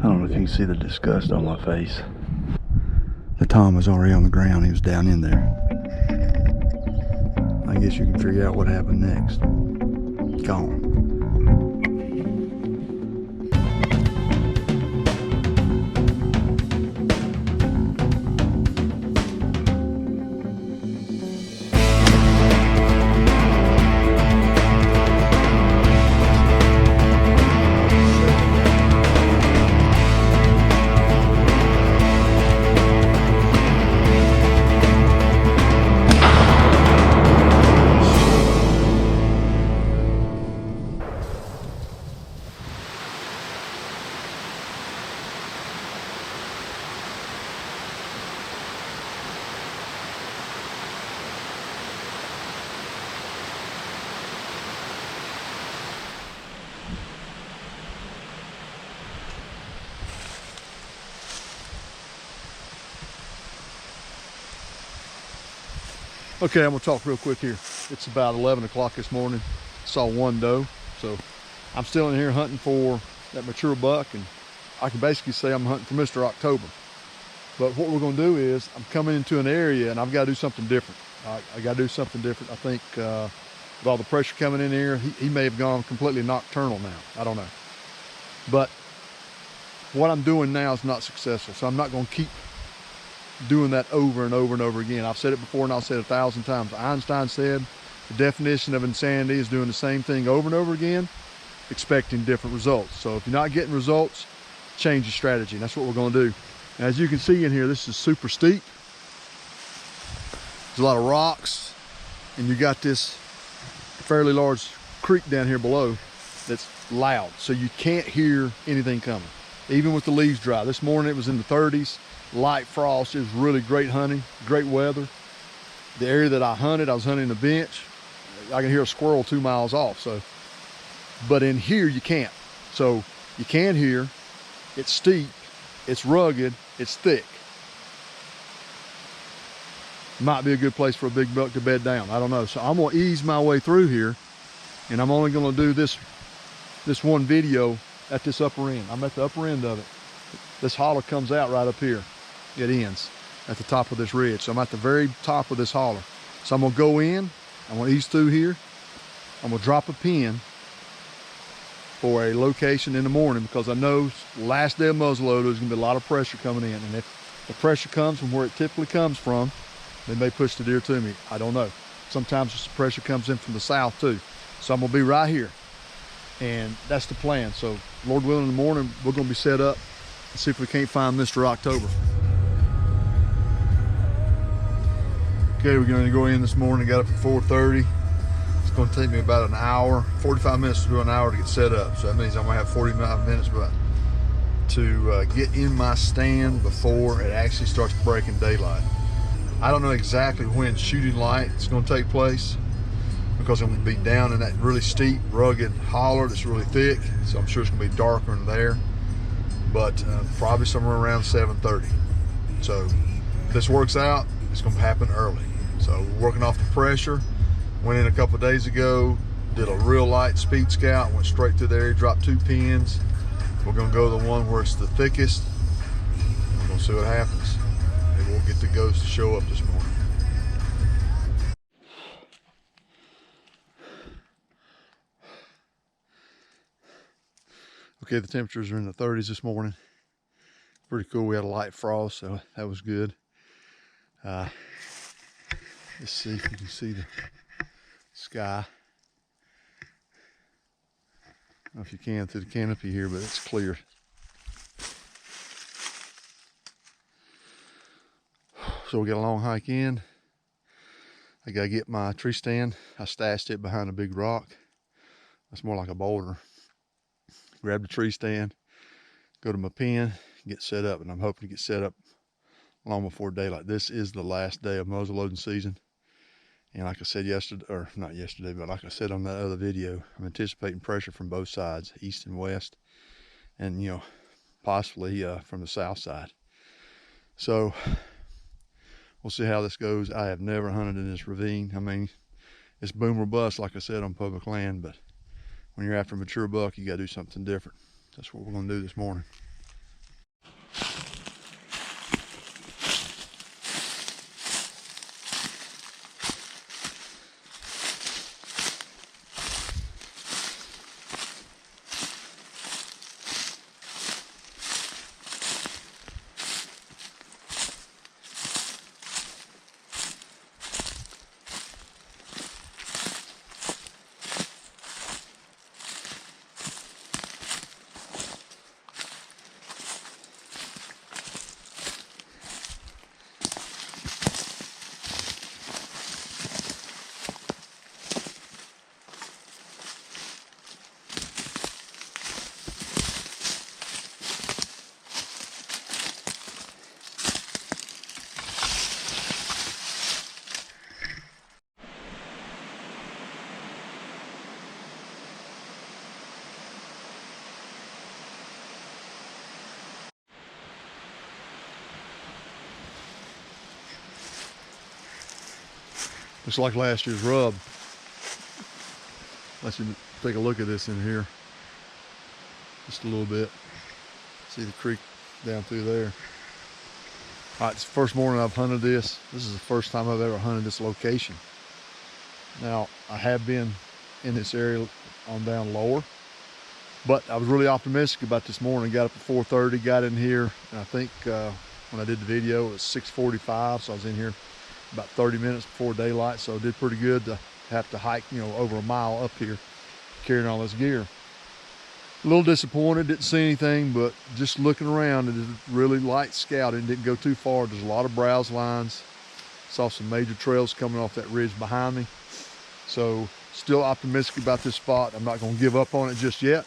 I don't know if you can see the disgust on my face. The tom was already on the ground. He was down in there. I guess you can figure out what happened next. Gone. Okay, I'm gonna talk real quick here. It's about 11 o'clock this morning. Saw one doe, so I'm still in here hunting for that mature buck, and I can basically say I'm hunting for Mr. October. But what we're gonna do is, I'm coming into an area and I've gotta do something different. I gotta do something different. I think with all the pressure coming in here, he may have gone completely nocturnal now. I don't know. But what I'm doing now is not successful, so I'm not gonna keep doing that over and over and over again. I've said it before and I'll say it 1,000 times. Einstein said the definition of insanity is doing the same thing over and over again, expecting different results. So if you're not getting results, change your strategy. And that's what we're going to do. And as you can see in here, this is super steep. There's a lot of rocks, and you got this fairly large creek down here below that's loud, so you can't hear anything coming, even with the leaves dry. This morning it was in the 30s. Light frost. It was really great hunting, great weather. The area that I hunted, I was hunting a bench. I can hear a squirrel 2 miles off. So, but in here you can't. So you can hear. It's steep, it's rugged, it's thick. Might be a good place for a big buck to bed down. I don't know. So I'm gonna ease my way through here, and I'm only gonna do this one video at this upper end. I'm at the upper end of it. This holler comes out right up here. It ends at the top of this ridge. So I'm at the very top of this holler. So I'm gonna go in, I'm gonna ease through here. I'm gonna drop a pin for a location in the morning, because I know last day of muzzleloader there's gonna be a lot of pressure coming in. And if the pressure comes from where it typically comes from, they may push the deer to me. I don't know. Sometimes the pressure comes in from the south too. So I'm gonna be right here. And that's the plan. So Lord willing, in the morning, we're gonna be set up and see if we can't find Mr. October. Okay, we're gonna go in this morning, got up at 4:30. It's gonna take me about an hour, 45 minutes to an hour to get set up. So that means I'm gonna have 45 minutes to get in my stand before it actually starts breaking daylight. I don't know exactly when shooting light is gonna take place, because I'm gonna be down in that really steep, rugged holler that's really thick. So I'm sure it's gonna be darker in there, but probably somewhere around 7:30. So if this works out, it's gonna happen early. So we're working off the pressure. Went in a couple of days ago, did a real light speed scout, went straight through there, dropped 2 pins. We're gonna go to the one where it's the thickest. We're gonna see what happens. Maybe we'll get the ghost to show up this morning. Okay, the temperatures are in the 30s this morning. Pretty cool. We had a light frost, so that was good. Let's see if you can see the sky. I don't know if you can through the canopy here, but it's clear. So we got a long hike in. I gotta get my tree stand. I stashed it behind a big rock. That's more like a boulder. Grab the tree stand, go to my pen, get set up, and I'm hoping to get set up long before daylight. This is the last day of muzzleloading season. And like I said yesterday, or not yesterday, but like I said on that other video, I'm anticipating pressure from both sides, east and west, and, you know, possibly from the south side. So we'll see how this goes. I have never hunted in this ravine. I mean, it's boom or bust, like I said, on public land, but when you're after a mature buck, you gotta do something different. That's what we're gonna do this morning. Looks like last year's rub. Let's take a look at this in here. Just a little bit. See the creek down through there. All right, it's the first morning I've hunted this. This is the first time I've ever hunted this location. Now, I have been in this area on down lower, but I was really optimistic about this morning. Got up at 4:30, got in here, and I think when I did the video, it was 6:45, so I was in here about 30 minutes before daylight, so I did pretty good to have to hike, over a mile up here, carrying all this gear. A little disappointed, didn't see anything, but just looking around, it is really light scouting, didn't go too far. There's a lot of browse lines. Saw some major trails coming off that ridge behind me. So still optimistic about this spot. I'm not gonna give up on it just yet.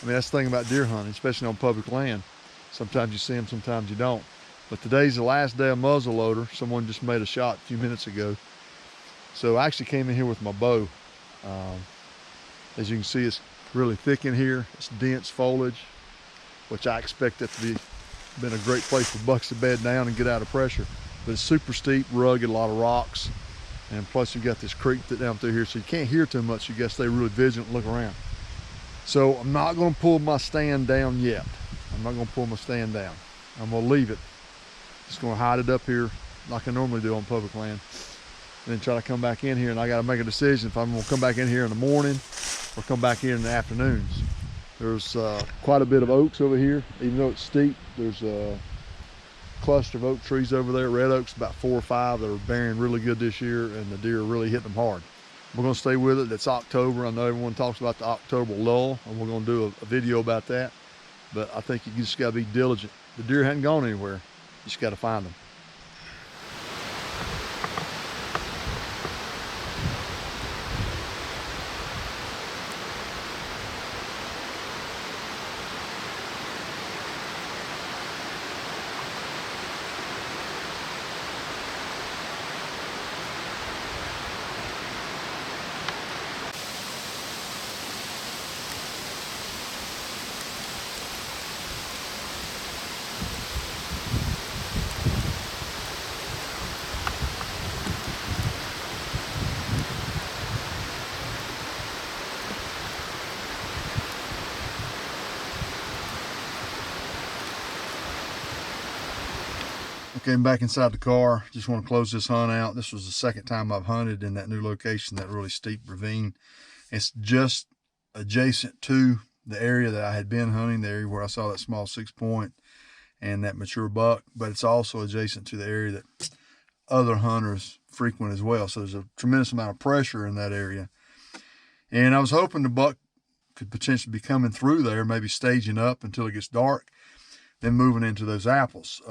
I mean, that's the thing about deer hunting, especially on public land. Sometimes you see them, sometimes you don't. But today's the last day of muzzleloader. Someone just made a shot a few minutes ago. So I actually came in here with my bow. As you can see, it's really thick in here. It's dense foliage, which I expect that to been a great place for bucks to bed down and get out of pressure. But it's super steep, rugged, a lot of rocks. And plus you got this creek down through here, so you can't hear too much. You gotta stay really vigilant and look around. So I'm not gonna pull my stand down yet. I'm not gonna pull my stand down. I'm gonna leave it. Just gonna hide it up here like I normally do on public land. And then try to come back in here, and I gotta make a decision if I'm gonna come back in here in the morning or come back in the afternoons. There's quite a bit of oaks over here. Even though it's steep, there's a cluster of oak trees over there. Red oaks, about 4 or 5 that are bearing really good this year, and the deer are really hitting them hard. We're gonna stay with it. It's October. I know everyone talks about the October lull, and we're gonna do a video about that. But I think you just gotta be diligent. The deer hadn't gone anywhere. You just gotta find them. Okay, I'm back inside the car. Just want to close this hunt out. This was the second time I've hunted in that new location, that really steep ravine. It's just adjacent to the area that I had been hunting, the area where I saw that small 6-point and that mature buck, but it's also adjacent to the area that other hunters frequent as well. So there's a tremendous amount of pressure in that area. And I was hoping the buck could potentially be coming through there, maybe staging up until it gets dark, then moving into those apples.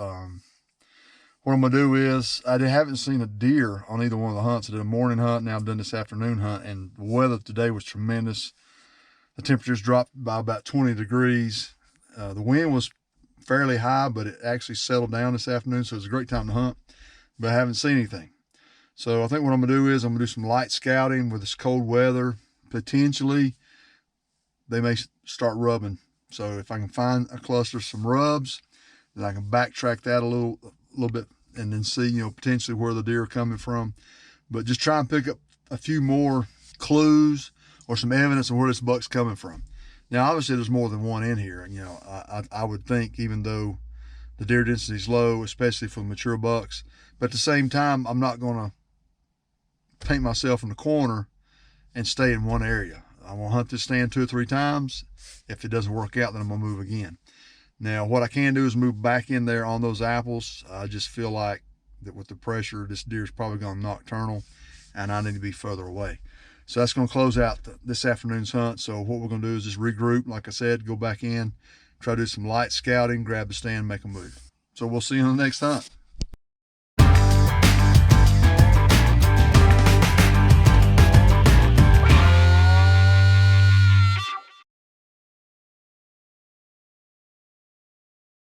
What I'm gonna do is, I haven't seen a deer on either one of the hunts. I did a morning hunt, now I've done this afternoon hunt, and the weather today was tremendous. The temperatures dropped by about 20 degrees. The wind was fairly high, but it actually settled down this afternoon, so it was a great time to hunt, but I haven't seen anything. So I think what I'm gonna do is, I'm gonna do some light scouting with this cold weather. Potentially, they may start rubbing. So if I can find a cluster of some rubs, then I can backtrack that a little bit and then see, potentially where the deer are coming from. But just try and pick up a few more clues or some evidence of where this buck's coming from. Now, obviously there's more than one in here. I would think, even though the deer density is low, especially for mature bucks, but at the same time, I'm not gonna paint myself in the corner and stay in one area. I'm gonna hunt this stand 2 or 3 times. If it doesn't work out, then I'm gonna move again. Now, what I can do is move back in there on those apples. I just feel like that with the pressure, this deer is probably going nocturnal, and I need to be further away. So that's going to close out this afternoon's hunt. So what we're going to do is just regroup, like I said, go back in, try to do some light scouting, grab the stand, make a move. So we'll see you on the next hunt.